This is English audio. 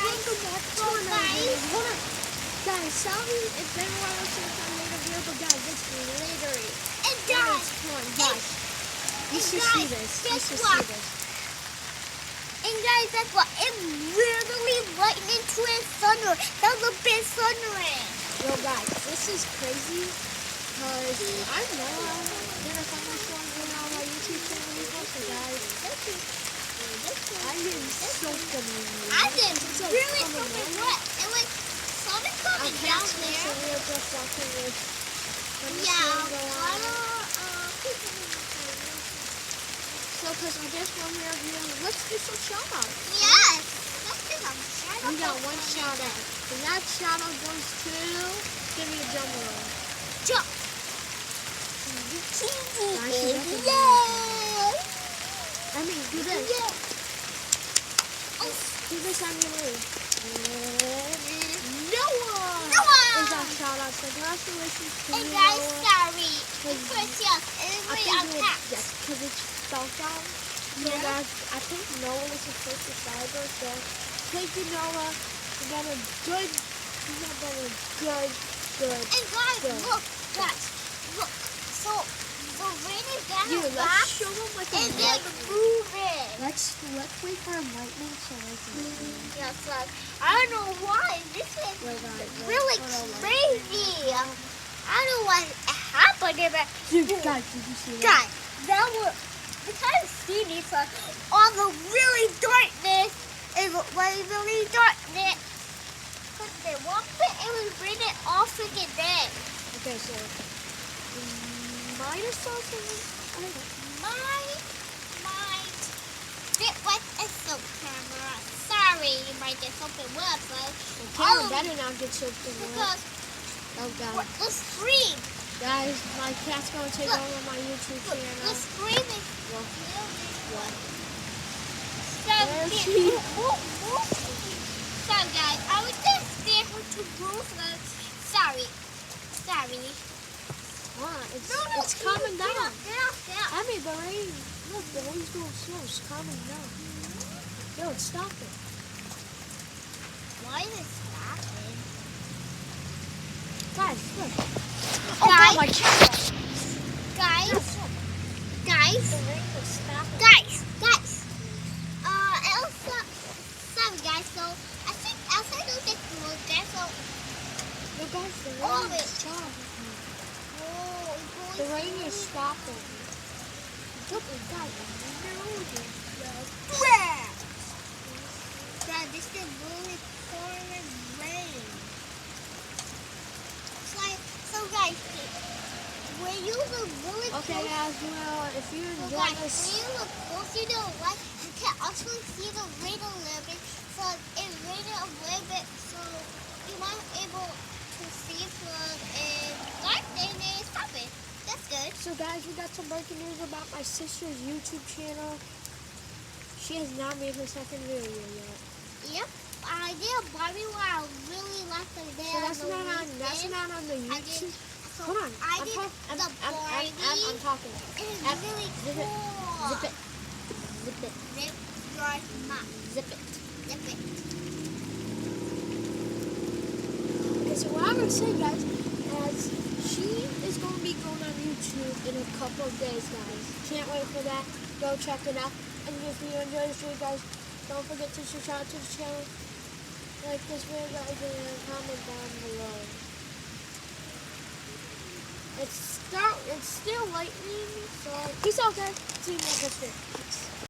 welcome back to another video. Hold on. Guys, sorry it's been a while since I made a video, but guys, it's glittery. And guys, come on, guys. You should see this. You should see this. And guys, that's what it literally lightened into a thunder. That was a big thundering. Yo, guys, this is crazy because I know I'm gonna find my song on my YouTube channel before, so guys, I did something. I did really something wet. It was something coming down there. So we are just watching this. So, because I just want to review, let's do some shout-outs. Yes, let's do some shout-outs. We got one shout-out. And that shout-out goes to, give me a drum roll. Jump. I mean, do this. Oh. Do this on your way. Noah! Is our shout-out. So, congratulations to And you, guys, Noah. sorry. It's Christmas. It's really unpacked. Yes, because it's spelled out. So guys, I think Noah was the first subscriber, so thank you, Noah. You got a good. And guys, look, guys, look. So the rain is down back, Let's show them what and then moving. Let's wait for enlightenment so we can. Yes, like, I don't know why. This is really crazy. I don't know what happened there, but Guys, did you see that? guys, that was. We kind of see this all the really darkness is really darkness. Because they walked it and was raining all freaking day. Okay, so mine is so Mine fit like a soap camera. Sorry, you might get something wet, but camera better not get something wet. because Oh god. the stream. Guys, my cat's gonna take over my YouTube Look, channel. the stream is What? So guys, I was just there for two rules. Sorry. It's calming down. Get off. I mean, the rain. Look, the rain's going slow. It's calming down. Yo, it's stopping. Why is it stopping? Guys, look. Guys. Oh, God, my cat. Guys. The rain is stopping. Guys. Elsa. Sorry, guys. So I think Elsa knows this rule, guys. So Yo, guys, the all rain of is it. stopping. Oh, The rain is stopping. Look, guys, Dad, this is really pouring rain. It's like, so guys, when you look really okay, close, guys, well, if you so enjoy guys, this, when you look close, you know what? You can also see the rain a little bit. So it rained a little bit, so you might be able to see from in dark and then stop it. That's good. so guys, we got some breaking news about my sister's YouTube channel. She has not made her second video yet. Yep. I did a Barbie where I really liked the day. So that's not on the YouTube. So Hold on. I I'm did talking. the Barbie. I'm talking. It's really Zip it. cool. Zip it. Zip it. Zip your mouth. Zip it. Zip it. Okay, so what I would say, guys, is she is going to be going on YouTube in a couple of days, guys. Can't wait for that. Go check it out. And if you enjoy this video, guys, don't forget to subscribe to the channel, like this video, guys, and comment down below. It's still lightning, so peace out, guys. See you next video.